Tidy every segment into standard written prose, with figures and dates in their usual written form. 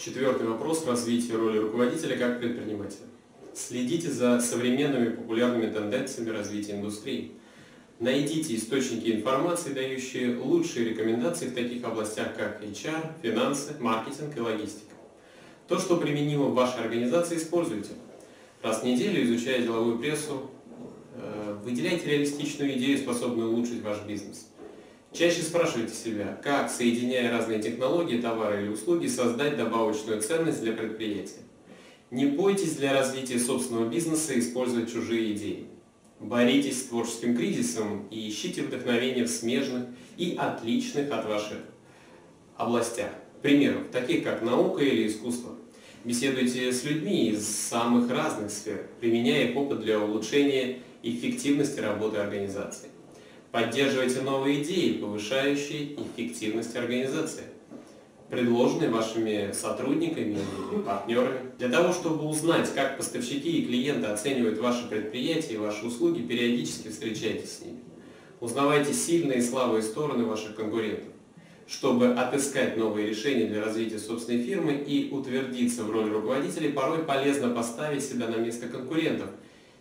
Четвертый вопрос – развитие роли руководителя как предпринимателя. Следите за современными популярными тенденциями развития индустрии. Найдите источники информации, дающие лучшие рекомендации в таких областях, как HR, финансы, маркетинг и логистика. То, что применимо в вашей организации, используйте. Раз в неделю, изучая деловую прессу, выделяйте реалистичную идею, способную улучшить ваш бизнес. Чаще спрашивайте себя, как, соединяя разные технологии, товары или услуги, создать добавочную ценность для предприятия. Не бойтесь для развития собственного бизнеса использовать чужие идеи. Боритесь с творческим кризисом и ищите вдохновение в смежных и отличных от ваших областях. Примеров, таких как наука или искусство. Беседуйте с людьми из самых разных сфер, применяя их опыт для улучшения эффективности работы организации. Поддерживайте новые идеи, повышающие эффективность организации, предложенные вашими сотрудниками или партнерами. Для того, чтобы узнать, как поставщики и клиенты оценивают ваши предприятия и ваши услуги, периодически встречайтесь с ними. Узнавайте сильные и слабые стороны ваших конкурентов. Чтобы отыскать новые решения для развития собственной фирмы и утвердиться в роли руководителей, порой полезно поставить себя на место конкурентов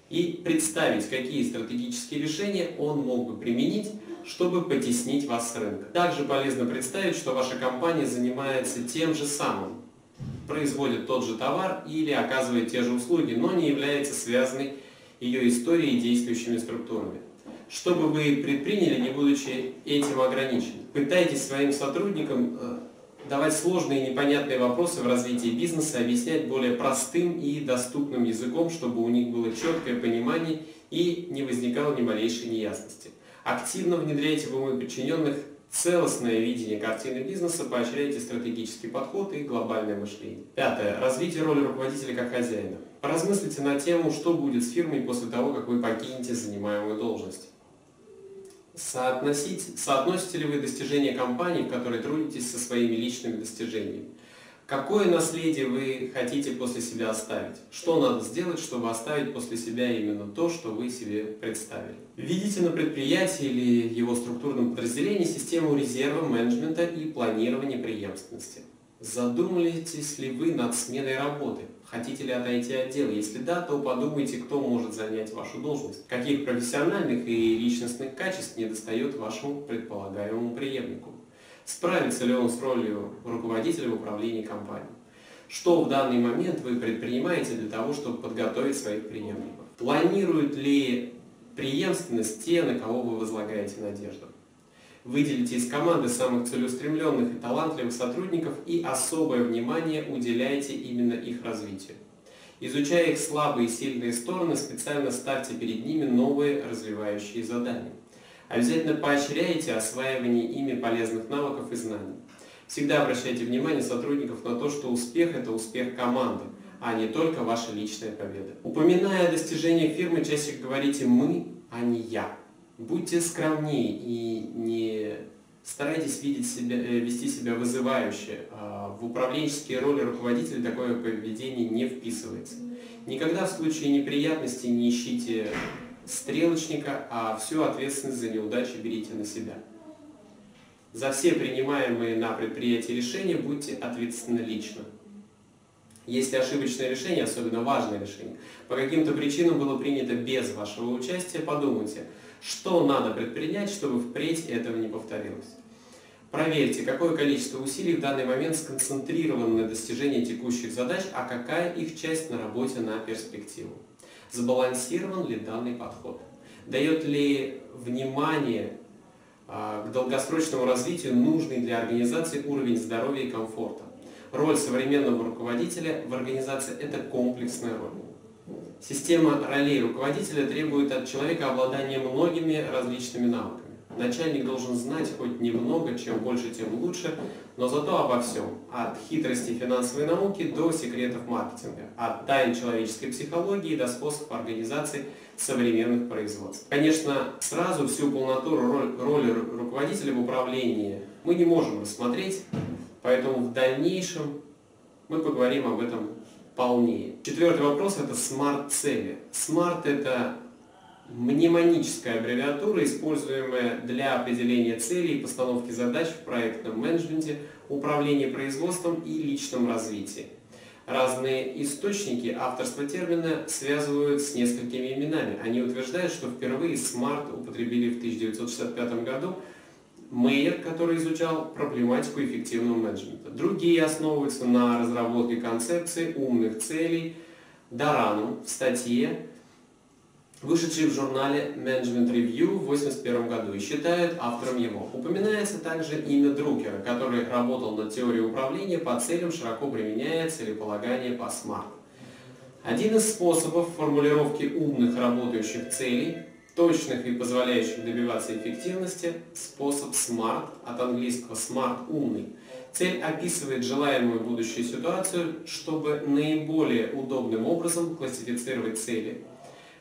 и представить, какие стратегические решения он мог бы применить, чтобы потеснить вас с рынка. Также полезно представить, что ваша компания занимается тем же самым, производит тот же товар или оказывает те же услуги, но не является связанной ее историей и действующими структурами. Что бы вы предприняли, не будучи этим ограничены? Пытайтесь своим сотрудникам давать сложные и непонятные вопросы в развитии бизнеса, объяснять более простым и доступным языком, чтобы у них было четкое понимание и не возникало ни малейшей неясности. Активно внедряйте в умы подчиненных целостное видение картины бизнеса, поощряйте стратегический подход и глобальное мышление. Пятое. Развитие роли руководителя как хозяина. Поразмыслите на тему, что будет с фирмой после того, как вы покинете занимаемую должность. Соотносите ли вы достижения компании, в которой трудитесь, со своими личными достижениями? Какое наследие вы хотите после себя оставить? Что надо сделать, чтобы оставить после себя именно то, что вы себе представили? Введите на предприятии или его структурном подразделении систему резерва, менеджмента и планирования преемственности. Задумываетесь ли вы над сменой работы? Хотите ли отойти от дела? Если да, то подумайте, кто может занять вашу должность. Каких профессиональных и личностных качеств недостает вашему предполагаемому преемнику? Справится ли он с ролью руководителя в управлении компанией? Что в данный момент вы предпринимаете для того, чтобы подготовить своих преемников? Планируют ли преемственность те, на кого вы возлагаете надежду? Выделите из команды самых целеустремленных и талантливых сотрудников и особое внимание уделяйте именно их развитию. Изучая их слабые и сильные стороны, специально ставьте перед ними новые развивающие задания. Обязательно поощряйте осваивание ими полезных навыков и знаний. Всегда обращайте внимание сотрудников на то, что успех – это успех команды, а не только ваша личная победа. Упоминая о достижениях фирмы, чаще говорите «мы», а не «я». Будьте скромнее и не старайтесь вести себя вызывающе. В управленческие роли руководителя такое поведение не вписывается. Никогда в случае неприятностей не ищите стрелочника, а всю ответственность за неудачи берите на себя. За все принимаемые на предприятии решения будьте ответственны лично. Если ошибочное решение, особенно важное решение, по каким-то причинам было принято без вашего участия, подумайте, что надо предпринять, чтобы впредь этого не повторилось. Проверьте, какое количество усилий в данный момент сконцентрировано на достижении текущих задач, а какая их часть на работе на перспективу. Сбалансирован ли данный подход? Дает ли внимание к долгосрочному развитию нужный для организации уровень здоровья и комфорта? Роль современного руководителя в организации – это комплексная роль. Система ролей руководителя требует от человека обладания многими различными навыками. Начальник должен знать хоть немного, чем больше, тем лучше, но зато обо всем. От хитрости финансовой науки до секретов маркетинга, от тайн человеческой психологии до способов организации современных производств. Конечно, сразу всю полноту роли руководителя в управлении мы не можем рассмотреть, поэтому в дальнейшем мы поговорим об этом полнее. Четвертый вопрос – это смарт-цели. Смарт – это Мнемоническая аббревиатура, используемая для определения целей и постановки задач в проектном менеджменте, управлении производством и личном развитии. Разные источники авторства термина связывают с несколькими именами. Они утверждают, что впервые SMART употребили в 1965 году Мейер, который изучал проблематику эффективного менеджмента. Другие основываются на разработке концепции умных целей Дараном в статье, вышедшей в журнале Management Review в 1981 году, и считают автором его. Упоминается также имя Друкера, который работал над теорией управления по целям, широко применяя целеполагание по SMART. Один из способов формулировки умных работающих целей, точных и позволяющих добиваться эффективности, способ SMART, от английского SMART – умный. Цель описывает желаемую будущую ситуацию, чтобы наиболее удобным образом классифицировать цели.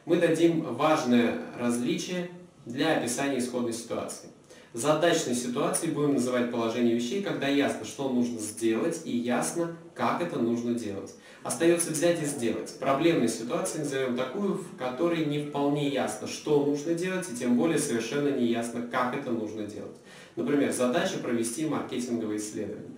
Мы дадим важное различие для описания исходной ситуации. Задачной ситуацией будем называть положение вещей, когда ясно, что нужно сделать, и ясно, как это нужно делать. Остается взять и сделать. Проблемной ситуацией назовем такую, в которой не вполне ясно, что нужно делать, и тем более совершенно не ясно, как это нужно делать. Например, задача провести маркетинговое исследование.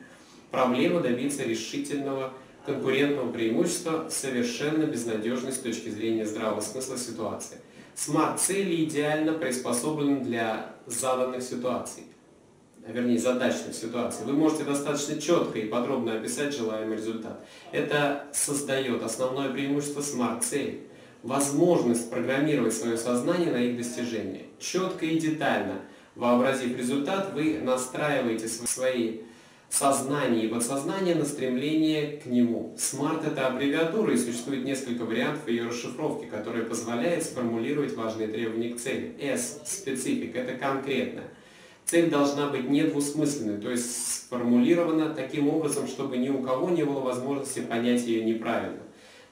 Проблема добиться решительного конкурентного преимущества в совершенно безнадежной с точки зрения здравого смысла ситуации. SMART-цели идеально приспособлены для заданных ситуаций, вернее задачных ситуаций. Вы можете достаточно четко и подробно описать желаемый результат. Это создает основное преимущество SMART-целей. Возможность программировать свое сознание на их достижение. Четко и детально вообразив результат, вы настраиваете свои сознание и подсознание на стремление к нему. SMART – это аббревиатура, и существует несколько вариантов ее расшифровки, которые позволяют сформулировать важные требования к цели. S – specific – это конкретно. Цель должна быть недвусмысленной, то есть сформулирована таким образом, чтобы ни у кого не было возможности понять ее неправильно.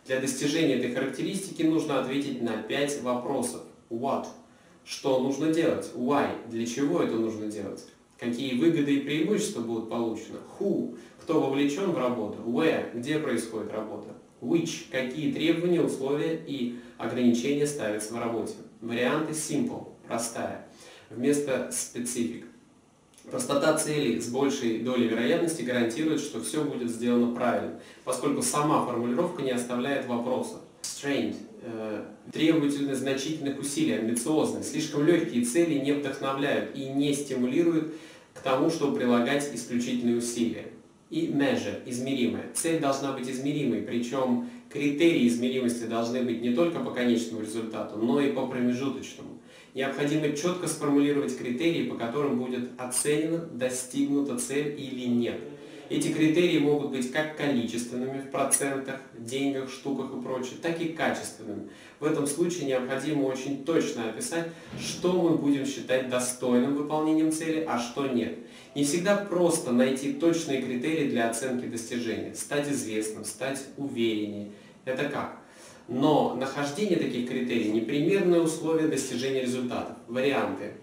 Для достижения этой характеристики нужно ответить на 5 вопросов. What – что нужно делать? Why – для чего это нужно делать? Какие выгоды и преимущества будут получены? Who – кто вовлечен в работу? Where – где происходит работа? Which – какие требования, условия и ограничения ставятся в работе? Варианты simple – простая, вместо specific. Простота цели с большей долей вероятности гарантирует, что все будет сделано правильно, поскольку сама формулировка не оставляет вопросов. Strained – требовательность значительных усилий, амбициозность. Слишком легкие цели не вдохновляют и не стимулируют к тому, чтобы прилагать исключительные усилия. И measure – измеримая. Цель должна быть измеримой, причем критерии измеримости должны быть не только по конечному результату, но и по промежуточному. Необходимо четко сформулировать критерии, по которым будет оценена, достигнута цель или нет. Эти критерии могут быть как количественными в процентах, деньгах, штуках и прочее, так и качественными. В этом случае необходимо очень точно описать, что мы будем считать достойным выполнением цели, а что нет. Не всегда просто найти точные критерии для оценки достижения, стать известным, стать увереннее. Это как? Но нахождение таких критерий – непримерное условие достижения результатов. Варианты.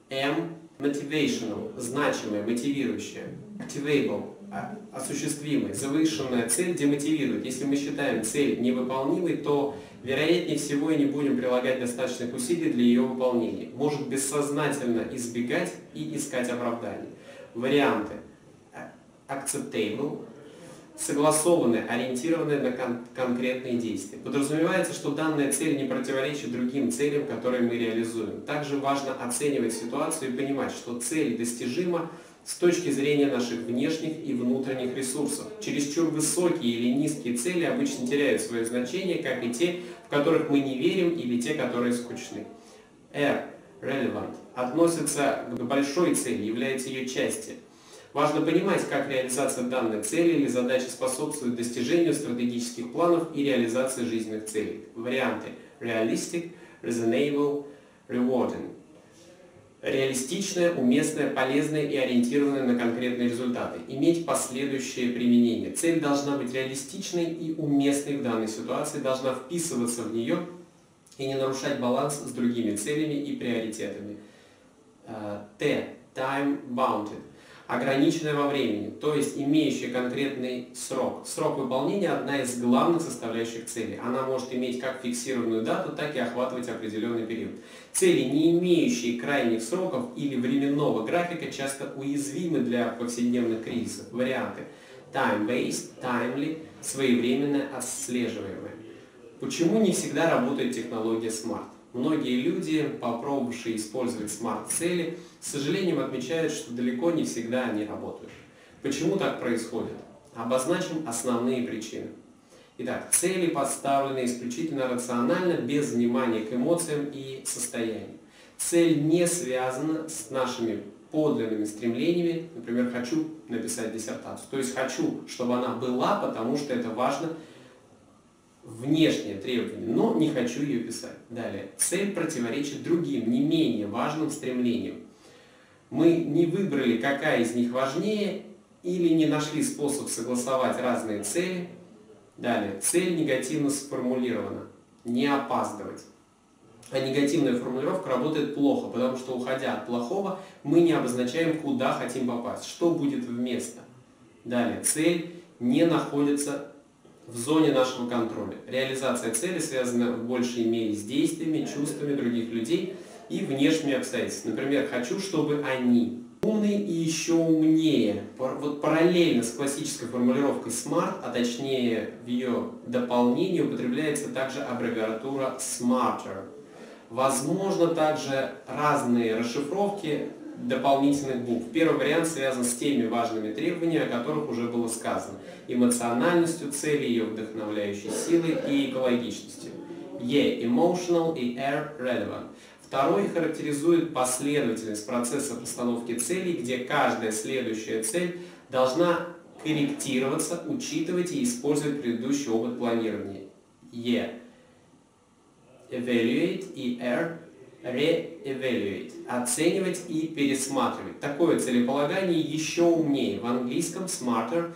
M – motivational, значимое, мотивирующее. Activable – осуществимое. Завышенная цель демотивирует. Если мы считаем цель невыполнимой, то вероятнее всего и не будем прилагать достаточных усилий для ее выполнения. Может бессознательно избегать и искать оправдания. Варианты. Acceptable – согласованные, ориентированные на конкретные действия. Подразумевается, что данная цель не противоречит другим целям, которые мы реализуем. Также важно оценивать ситуацию и понимать, что цель достижима с точки зрения наших внешних и внутренних ресурсов. Чересчур высокие или низкие цели обычно теряют свое значение, как и те, в которых мы не верим, или те, которые скучны. R – relevant – относится к большой цели, является ее частью. Важно понимать, как реализация данной цели или задачи способствует достижению стратегических планов и реализации жизненных целей. Варианты. Realistic, reasonable, rewarding. Реалистичное, уместное, полезное и ориентированное на конкретные результаты. Иметь последующее применение. Цель должна быть реалистичной и уместной в данной ситуации, должна вписываться в нее и не нарушать баланс с другими целями и приоритетами. T. Time bounded. ограниченная во времени, то есть имеющая конкретный срок. Срок выполнения – одна из главных составляющих цели. Она может иметь как фиксированную дату, так и охватывать определенный период. Цели, не имеющие крайних сроков или временного графика, часто уязвимы для повседневных кризисов. Варианты: time-based, timely, своевременное, отслеживаемое. Почему не всегда работает технология SMART? Многие люди, попробовавшие использовать SMART-цели, с сожалением отмечают, что далеко не всегда они работают. Почему так происходит? Обозначим основные причины. Итак, цели поставлены исключительно рационально, без внимания к эмоциям и состояниям. Цель не связана с нашими подлинными стремлениями. Например, хочу написать диссертацию. То есть хочу, чтобы она была, потому что это важно, внешнее требование, но не хочу ее писать. Далее. Цель противоречит другим, не менее важным стремлениям. Мы не выбрали, какая из них важнее, или не нашли способ согласовать разные цели. Далее. Цель негативно сформулирована. Не опаздывать. А негативная формулировка работает плохо, потому что, уходя от плохого, мы не обозначаем, куда хотим попасть, что будет вместо. Далее. Цель не находится в зоне нашего контроля. Реализация цели связана в большей мере с действиями, чувствами других людей и внешними обстоятельствами. Например, хочу, чтобы они умные и еще умнее. Вот параллельно с классической формулировкой SMART, а точнее в ее дополнении, употребляется также аббревиатура SMARTER. Возможно также разные расшифровки дополнительных букв. Первый вариант связан с теми важными требованиями, о которых уже было сказано. Эмоциональностью цели, ее вдохновляющей силой и экологичностью. E – emotional и R – relevant. Второй характеризует последовательность процесса постановки целей, где каждая следующая цель должна корректироваться, учитывать и использовать предыдущий опыт планирования. E – evaluate и R – re-evaluate, оценивать и пересматривать. Такое целеполагание еще умнее. В английском smarter